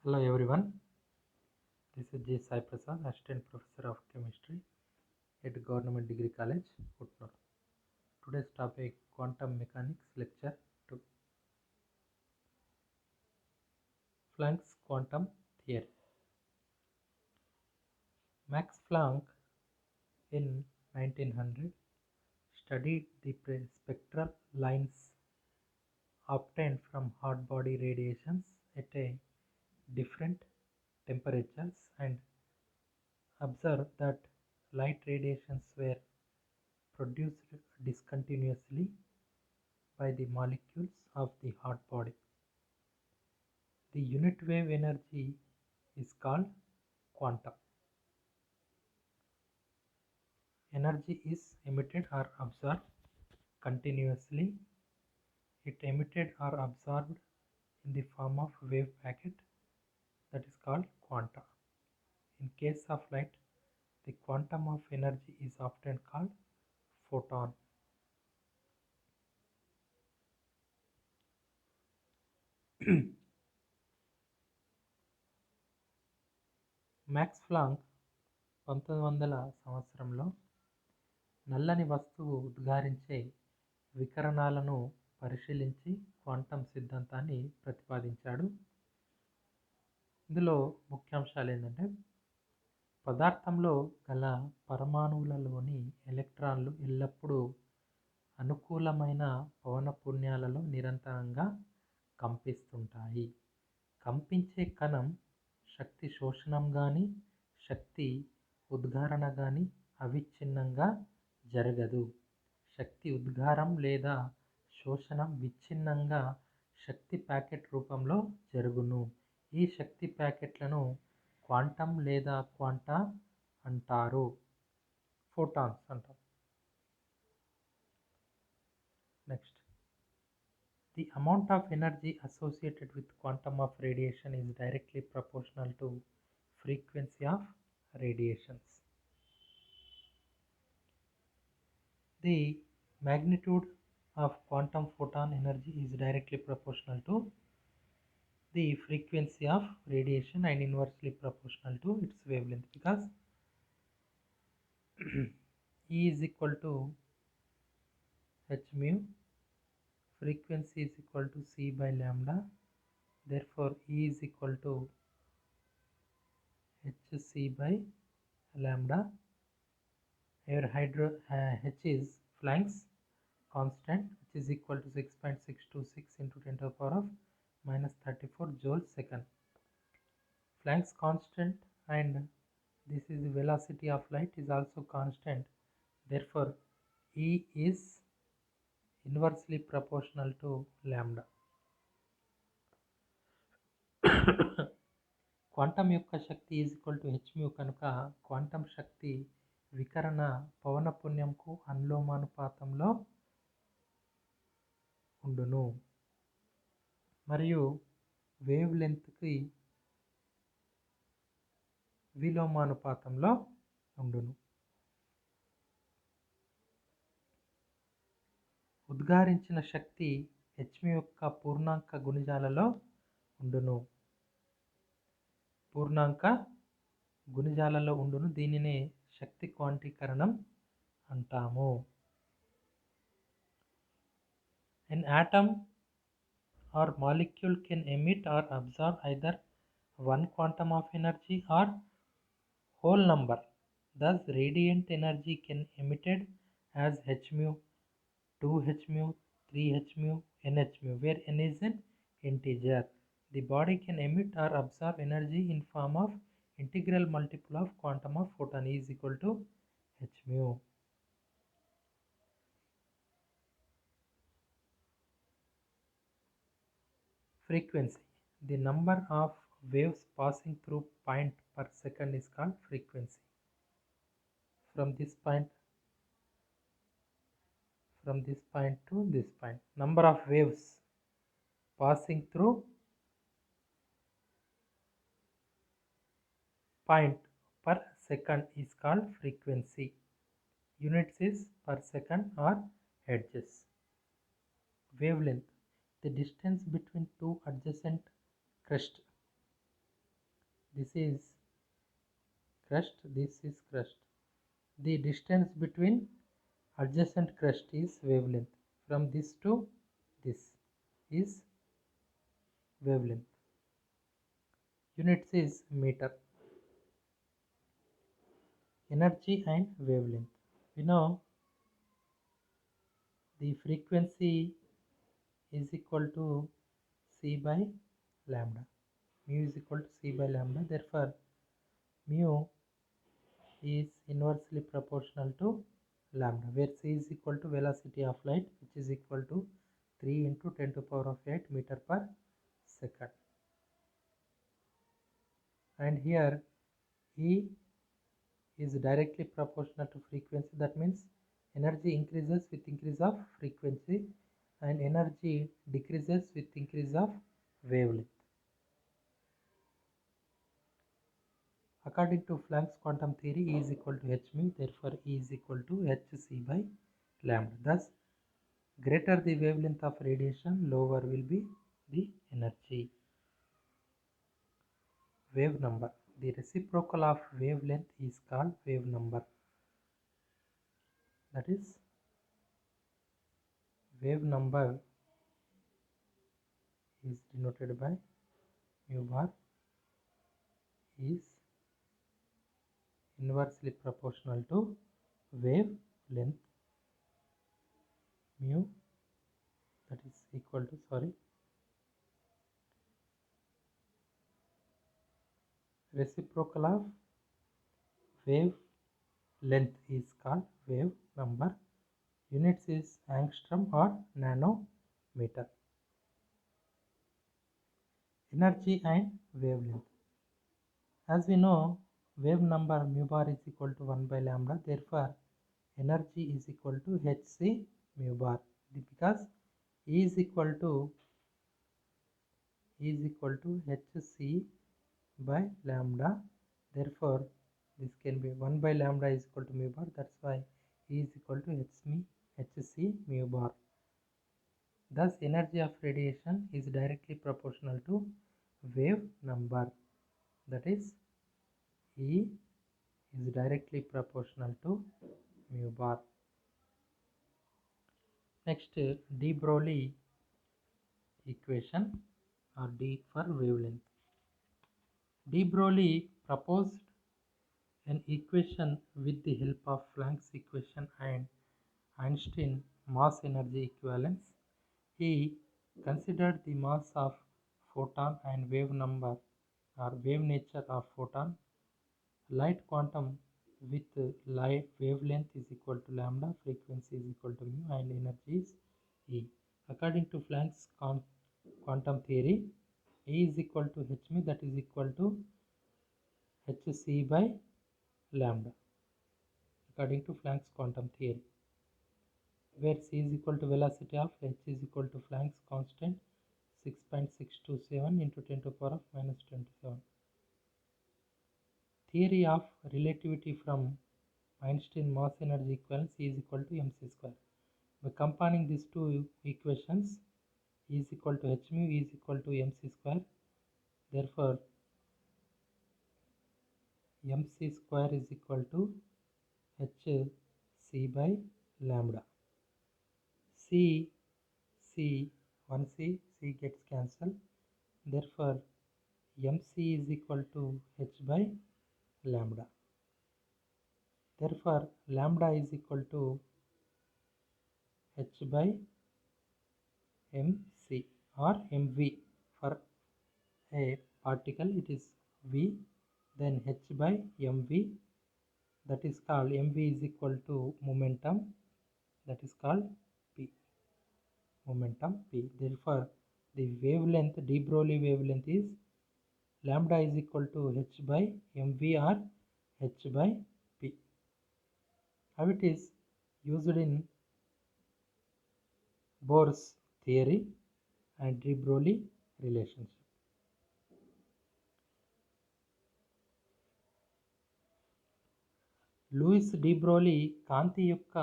Hello everyone, this is J. Sai Prasad, Assistant Professor of Chemistry at Government Degree College, Puttur. Today's topic Quantum Mechanics Lecture 2. Planck's Quantum Theory. Max Planck in 1900 studied the spectral lines obtained from hot body radiations at a different temperatures and observed that light radiations were produced discontinuously by the molecules of the hot body. The unit wave energy is called quantum. Energy is emitted or absorbed continuously. It emitted or absorbed in the form of wave packet that is called quanta. In case of light, the quantum of energy is often called photon. Max Planck 1900 సంవత్సరంలో నల్లని వస్తువు ఉద్గారించే వికిరణాలను పరిశీలించి quantum సిద్ధాంతాన్ని ప్రతిపాదించాడు. ఇందులో ముఖ్యాంశాలు ఏంటంటే పదార్థంలో గల పరమాణువులలోని ఎలక్ట్రాన్లు ఎల్లప్పుడూ అనుకూలమైన పౌనఃపున్యాలలో నిరంతరంగా కంపిస్తుంటాయి. కంపించే కణం శక్తి శోషణం కానీ శక్తి ఉద్గారణ కానీ అవిచ్ఛిన్నంగా జరగదు. శక్తి ఉద్గారం లేదా శోషణం విచ్ఛిన్నంగా శక్తి ప్యాకెట్ రూపంలో జరుగును. ఈ శక్తి ప్యాకెట్లను క్వాంటం లేదా క్వాంటా అంటారు. ఫోటాన్స్ అంటారు. Next, the amount of energy associated with quantum of radiation is directly proportional to frequency of radiations. The magnitude of quantum photon energy is directly proportional to the frequency of radiation and inversely proportional to its wavelength, because E is equal to h mu, frequency is equal to c by lambda, therefore E is equal to hc by lambda. Here h is Planck's constant, which is equal to 6.626 into 10 to the power of minus 34 joules second. Planck's constant and this is the velocity of light is also constant, therefore E is inversely proportional to lambda. Quantum యొక్క శక్తి is equal to h mu కనుక quantum శక్తి వికరణ పౌనఃపున్యంకు అనులోమానుపాతంలో ఉండును మరియు wave లెంత్కి విలోమానుపాతంలో ఉండును. ఉద్గారించిన శక్తి హెచ్మి యొక్క పూర్ణాంక గుణిజాలలో ఉండును. దీనినే శక్తి క్వాంటీకరణం అంటాము. An atom or molecule can emit or absorb either one quantum of energy or whole number. Thus, radiant energy can emitted as h mu, 2h mu, 3h mu, nh mu, where n is an integer. The body can emit or absorb energy in form of integral multiple of quantum of photon is equal to h mu. Frequency. The number of waves passing through point per second is called frequency. From this point to this point, number of waves passing through point per second is called frequency. Units is per second or hertz. Wavelength. The distance between two adjacent crests this is crust, this is crust. The distance between adjacent crust is wavelength. From this to this is wavelength. Units is meter. Energy and wavelength. We know the frequency is equal to c by lambda. Mu is equal to c by lambda. Therefore, mu is inversely proportional to lambda, where c is equal to velocity of light, which is equal to 3 into 10 to the power of 8 meter per second. And here E is directly proportional to frequency. That means energy increases with increase of frequency and energy decreases with increase of wavelength. According to Planck's quantum theory, E is equal to h mu, therefore E is equal to hc by lambda. Thus, greater the wavelength of radiation, lower will be the energy. Wave number. The reciprocal of wavelength is called wave number. That is, wave number is denoted by mu bar is inversely proportional to wave length. Mu, that is equal to, reciprocal of wave length is called wave number. Units is angstrom or nanometer. Energy and wavelength. As we know, wave number mu bar is equal to 1 by lambda. Therefore, energy is equal to hc mu bar, because E is equal to hc by lambda. Therefore, this can be 1 by lambda is equal to mu bar. That's why E is equal to hc mu bar. Thus, energy of radiation is directly proportional to wave number. That is, E is directly proportional to mu bar. Next, de Broglie equation, or D for wavelength. De Broglie proposed an equation with the help of Planck's equation and Einstein mass energy equivalence. He considered the mass of photon and wave number or wave nature of photon, light quantum with light wavelength is equal to lambda, frequency is equal to mu, and energy is E. According to Planck's quantum theory, E is equal to h mu, that is equal to hc by lambda, according to Planck's quantum theory, where c is equal to velocity of h is equal to Planck's constant 6.627 into 10 to the power of minus 27. Theory of relativity from Einstein mass energy equivalence is equal to mc square. By combining these two equations, E is equal to h mu, E is equal to mc square. Therefore, mc square is equal to hc by lambda. C gets cancelled. Therefore, mc is equal to h by lambda. Therefore, lambda is equal to h by mc or mv. For a particle, it is v, then h by mv, that is called mv is equal to momentum, that is called p, momentum p. Therefore, the wavelength, de Broglie wavelength, is lambda is equal to h by mv or h by p. How it is used in Bohr's theory and de Broglie relationship. Louis de Broglie కాంతి యొక్క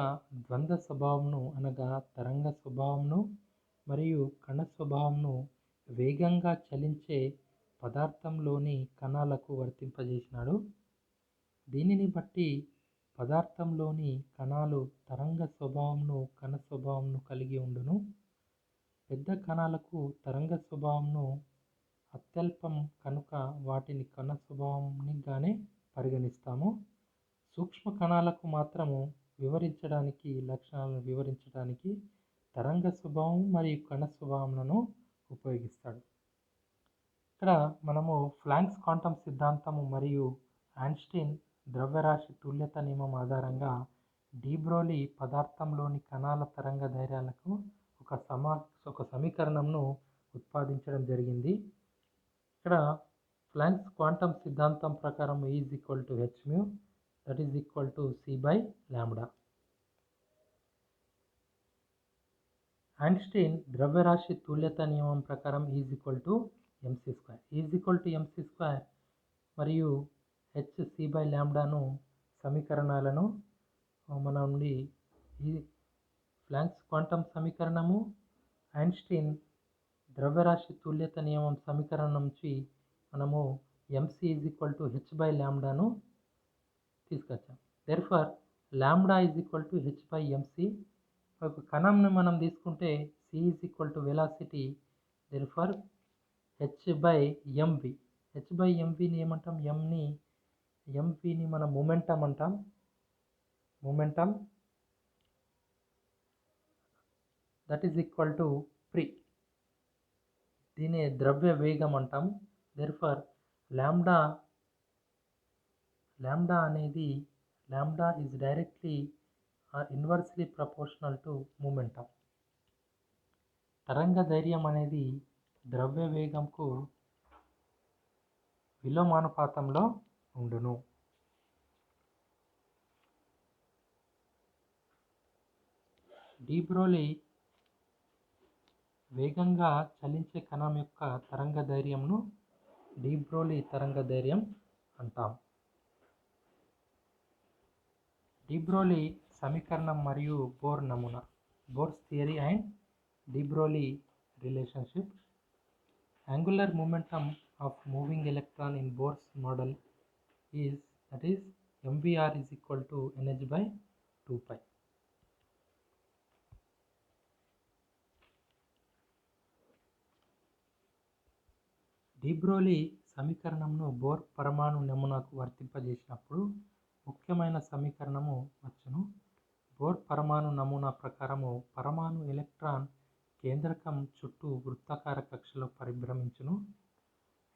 ద్వంద్వ స్వభావంను, అనగా తరంగ స్వభావంను మరియు కణ స్వభావంను వేగంగా చలించే పదార్థంలోని కణాలకు వర్తింపజేసినాడు. దీనిని బట్టి పదార్థంలోని కణాలు తరంగ స్వభావంను కణ స్వభావంను కలిగి ఉండును. పెద్ద కణాలకు తరంగ స్వభావంను అత్యల్పం కనుక వాటిని కణ స్వభావంగానే పరిగణిస్తాము. సూక్ష్మ కణాలకు మాత్రము లక్షణాలను వివరించడానికి తరంగ స్వభావం మరియు కణ స్వభావములను ఉపయోగిస్తాడు. ఇక్కడ మనము ప్లాంక్స్ క్వాంటం సిద్ధాంతము మరియు ఐన్స్టీన్ ద్రవ్యరాశి తుల్యత నియమం ఆధారంగా డి బ్రోలీ పదార్థంలోని కణాల తరంగ ధైర్యాలకు ఒక సమీకరణంను ఉత్పాదించడం జరిగింది. ఇక్కడ ప్లాంక్స్ క్వాంటం సిద్ధాంతం ప్రకారం E = hν, that is equal to c/λ. Einstein ద్రవ్యరాశి తుల్యత నియమం ప్రకారం E = mc². E = mc² మరియు hc/λను సమీకరణాలను మన నుండి ఈ ప్లాంక్స్ క్వాంటం సమీకరణము, ఐన్స్టీన్ ద్రవ్యరాశి తుల్యత నియమం సమీకరణం నుంచి మనము mc = hλను తీసుకొచ్చాం. therefore λ = h/mc. ఒక కణంను మనం తీసుకుంటే c = వెలాసిటీ, therefore h/mv. h/mvని ఏమంటాం? mvని మనం మొమెంటం అంటాం. Momentum that is equal to pre. దీని ద్రవ్య వేగం అంటాం. therefore lambda is directly or inversely proportional to momentum. తరంగ ధైర్యం అనేది ద్రవ్య వేగంకు విలోమానుపాతంలో ఉండును. డి బ్రోలీ వేగంగా చలించే కణం యొక్క తరంగ ధైర్యంను డి బ్రోలీ తరంగ ధైర్యం అంటాం. డి బ్రోలీ సమీకరణం మరియు బోర్ నమూనా, Bohr's theory and de Broglie relationship. Angular momentum of moving electron in Bohr's model is mvr is equal to nh/2π. De Broglie సమీకరణంను బోర్ పరమాణు నమూనాకు వర్తింపజేసినప్పుడు ముఖ్యమైన సమీకరణము వచ్చును. బోర్ పరమాణు నమూనా ప్రకారము పరమాణు ఎలక్ట్రాన్ కేంద్రకం చుట్టూ వృత్తాకార కక్షలో పరిభ్రమించును.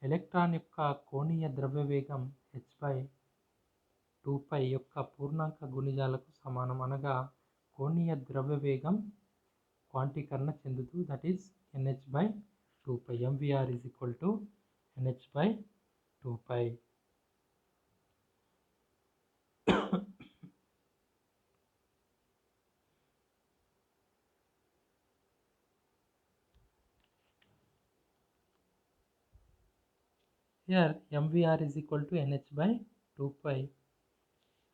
ఎలక్ట్రాన్ యొక్క కోణీయ ద్రవ్యవేగం h/2π యొక్క పూర్ణాంక గుణిజాలకు సమానం, అనగా కోణీయ ద్రవ్యవేగం క్వాంటీకరణ చెందుతూ, that is nh/2π. mvr is equal to nh/2π. Here mvr is equal to nh/2π,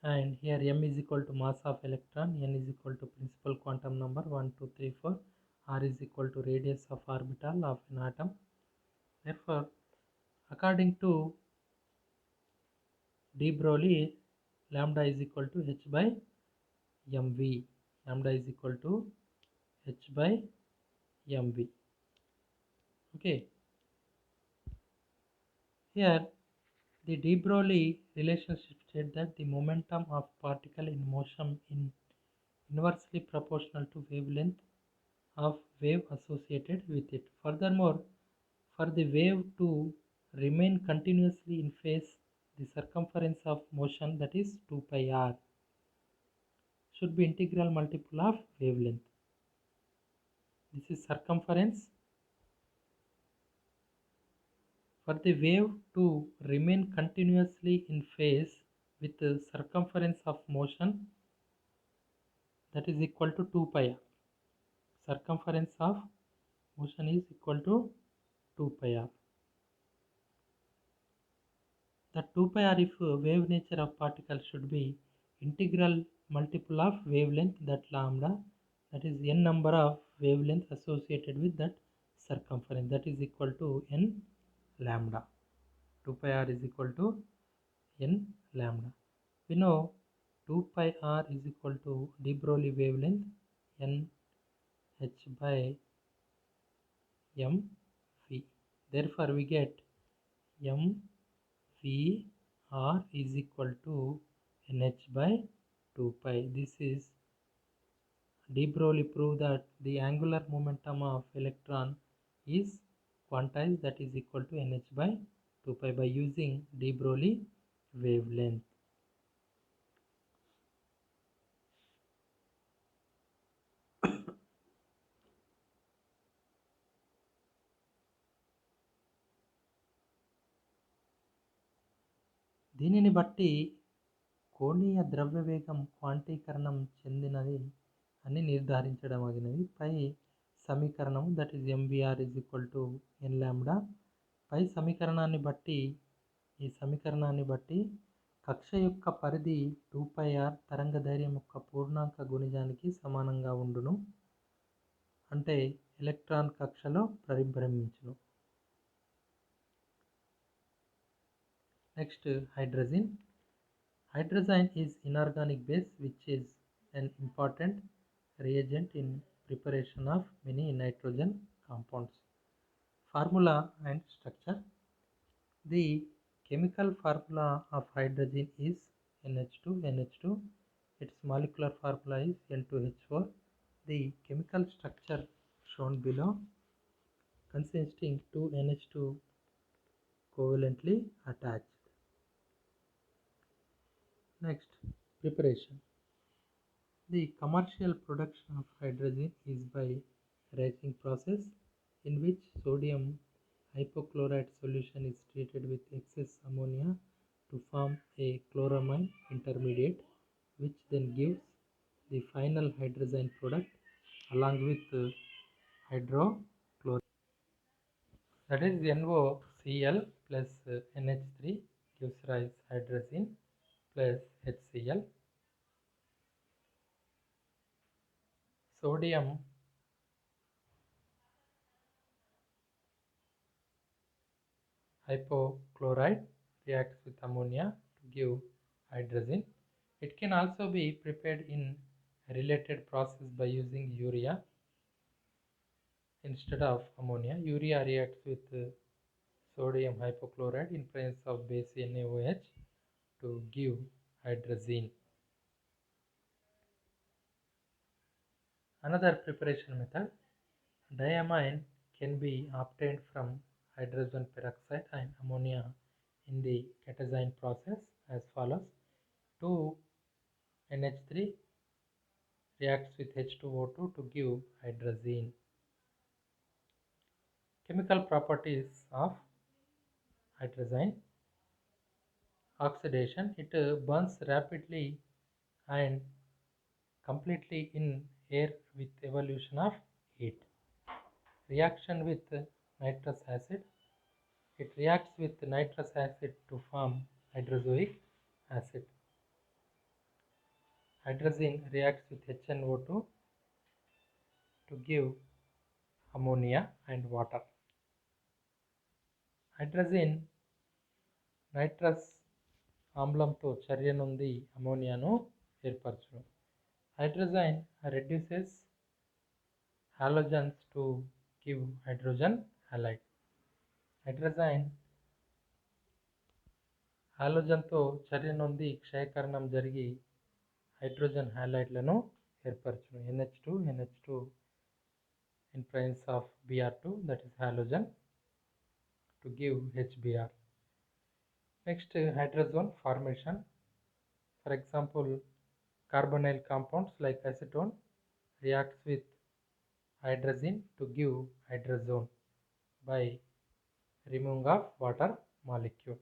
and here m is equal to mass of electron, n is equal to principal quantum number 1, 2, 3, 4, r is equal to radius of orbital of an atom. Therefore, according to de Broglie, lambda is equal to h/mv. Lambda is equal to h/mv. Okay. Here the de Broglie relationship states that the momentum of particle in motion is inversely proportional to wavelength of wave associated with it. Furthermore, for the wave to remain continuously in phase, the circumference of motion, that is 2πr, should be integral multiple of wavelength. This is circumference. For the wave to remain continuously in phase with the circumference of motion, that is equal to 2πr. Circumference of motion is equal to 2πr. The 2πr, if wave nature of particle should be integral multiple of wavelength, that lambda, that is n number of wavelength associated with that circumference, that is equal to n lambda. 2 pi r is equal to n lambda. We know 2 pi r is equal to de Broglie wavelength n h by m v. Therefore, we get m v r is equal to nh by 2 pi. This is de Broglie proved that the angular momentum of electron is quantized, that is equal to nh by 2 pi by using de Broglie wavelength. దీనిని బట్టి కోణీయ ద్రవ్యవేగం క్వాంటీకరణం చెందినది అని నిర్ధారించడమగినది. పై సమీకరణం that is mvr is equal to n lambda. పై సమీకరణాన్ని బట్టి కక్ష యొక్క పరిధి 2 pi r తరంగదైర్ఘ్యం యొక్క పూర్ణాంక గుణిజానికి సమానంగా ఉండును, అంటే ఎలక్ట్రాన్ కక్షలో పరిభ్రమించును. Next, hydrazine. Hydrazine is inorganic base which is an important reagent in preparation of many nitrogen compounds. Formula and structure. The chemical formula of hydrazine is NH2. Its molecular formula is N2H4. The chemical structure shown below, consisting 2 NH2 covalently attached. Next, preparation. The commercial production of hydrazine is by rising process, in which sodium hypochlorite solution is treated with excess ammonia to form a chloramine intermediate, which then gives the final hydrazine product along with hydrochloride. That is NOCl plus NH3 gives rise hydrazine plus HCl. Sodium hypochlorite reacts with ammonia to give hydrazine. It can also be prepared in a related process by using urea instead of ammonia. Urea reacts with sodium hypochlorite in presence of base NaOH to give hydrazine. Another preparation method, diamine can be obtained from hydrogen peroxide and ammonia in the catazine process as follows. 2 NH3 reacts with H2O2 to give hydrazine. Chemical properties of hydrazine. Oxidation, it burns rapidly and completely in air with evolution of heat. Reaction with nitrous acid, it reacts with nitrous acid to form hydrozoic acid. Hydrazine reacts with HNO2 to give ammonia and water. Hydrazine nitrous ఆమ్లంతో చర్య నుండి అమోనియాను ఏర్పరచును. Hydrazine reduces halogens to give hydrogen halide. Hydrazine హాలోజన్తో చర్య నుండి క్షయకరణం జరిగి హైడ్రోజన్ హాలైడ్లను ఏర్పరచును. NH2 in presence of Br2, that is halogen, to give HBr. Next, hydrazone formation. For example, carbonyl compounds like acetone reacts with hydrazine to give hydrazone by removing of water molecule.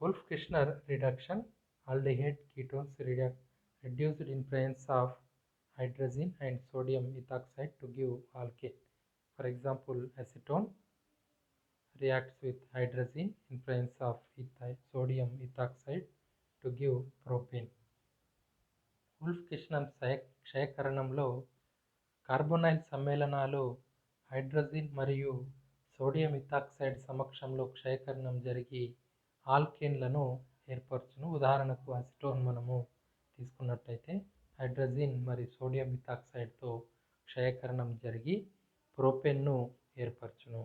Wolff-Kishner reduction, aldehyde ketones reduced in presence of hydrazine and sodium ethoxide to give alkane. For example, acetone reacts with hydrazine in presence of sodium ethoxide to give propane. Wolff-Kishner క్షయకరణంలో carbonyl సమ్మేళనాలు hydrazine మరియు sodium ethoxide సమక్షంలో క్షయకరణం జరిగి ఆల్కేన్లను ఏర్పరచును. ఉదాహరణకు acetone మనము తీసుకున్నట్టయితే hydrogen మరియు సోడియం ఇథాక్సైడ్తో క్షయకరణం జరిగి ప్రోపేన్ను ఏర్పరచును.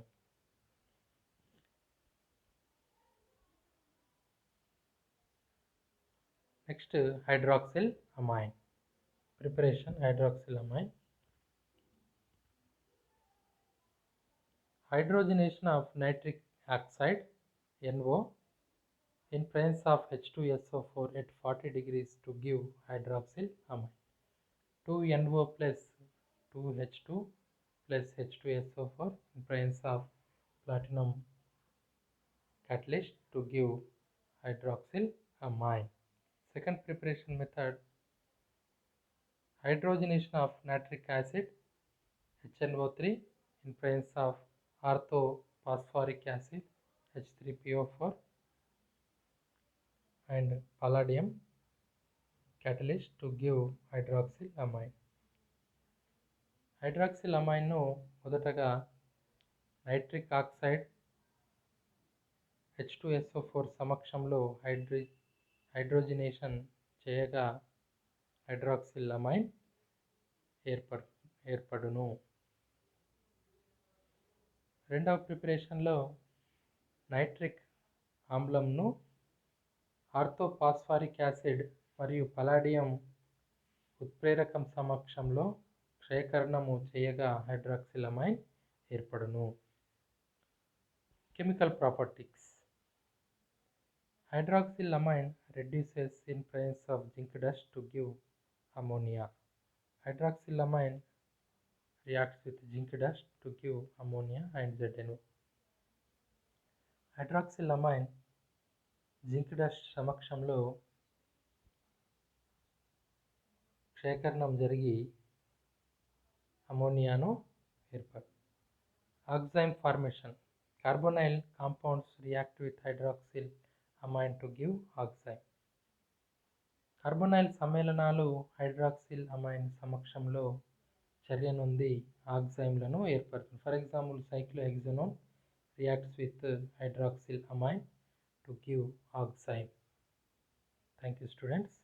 Next hydroxyl amine preparation. Hydroxyl amine hydrogenation of nitric oxide NO in presence of H2SO4 at 40 degrees to give hydroxyl amine. 2NO plus 2H2 plus H2SO4 in presence of platinum catalyst to give hydroxyl amine. Second preparation method, hydrogenation of nitric acid HNO3 in presence of orthophosphoric acid H3PO4 and palladium catalyst to give hydroxyl amine. Hydroxyl అమైన్ను మొదటగా nitric oxide H2SO4 సమక్షంలో hydrogenation చేయగా hydroxyl amine ఏర్పడును. రెండవ ప్రిపరేషన్లో nitric ఆమ్లంను ఆర్థోఫాస్ఫారిక్ acid మరియు పలాడియం ఉత్ప్రేరకం సమక్షంలో క్షయకరణము చేయగా హైడ్రాక్సిల్ అమైన్ ఏర్పడును. Chemical properties. Hydroxyl amine reduces in presence of zinc dust to give ammonia. Hydroxyl amine reacts with zinc dust to give ammonia and ZNO. Hydroxyl amine zinc dust సమక్షంలో క్షయకరణం జరిగి అమోనియాను ఏర్పడు. Oxime formation. Carbonyl compounds react with hydroxyl amine to give oxime. Carbonyl సమ్మేళనాలు hydroxyl amine సమక్షంలో చర్య నుండి ఆక్సైమ్లను ఏర్పడుతుంది. For example cyclohexanone reacts with hydroxyl amine to give oxime. Thank you students.